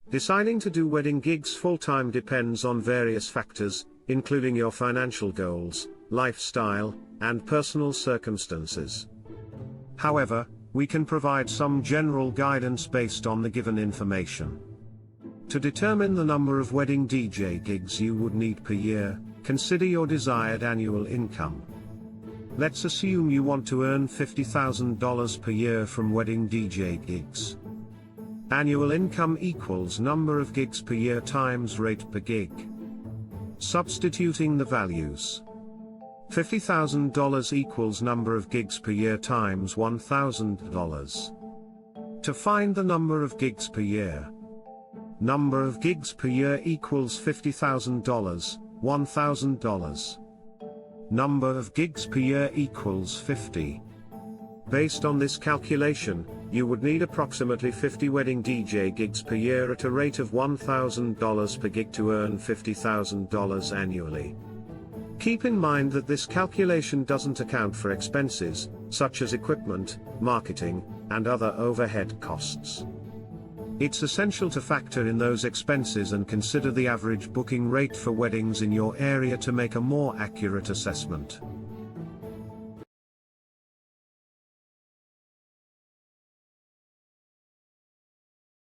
Deciding to do wedding gigs full-time depends on various factors, including your financial goals, lifestyle, and personal circumstances. However, we can provide some general guidance based on the given information. To determine the number of wedding DJ gigs you would need per year, consider your desired annual income. Let's assume you want to earn $50,000 per year from wedding DJ gigs. Annual income equals number of gigs per year times rate per gig. Substituting the values. $50,000 equals number of gigs per year times $1,000. To find the number of gigs per year. Number of gigs per year equals $50,000, $1,000. Number of gigs per year equals 50. Based on this calculation, you would need approximately 50 wedding DJ gigs per year at a rate of $1,000 per gig to earn $50,000 annually. Keep in mind that this calculation doesn't account for expenses, such as equipment, marketing, and other overhead costs. It's essential to factor in those expenses and consider the average booking rate for weddings in your area to make a more accurate assessment.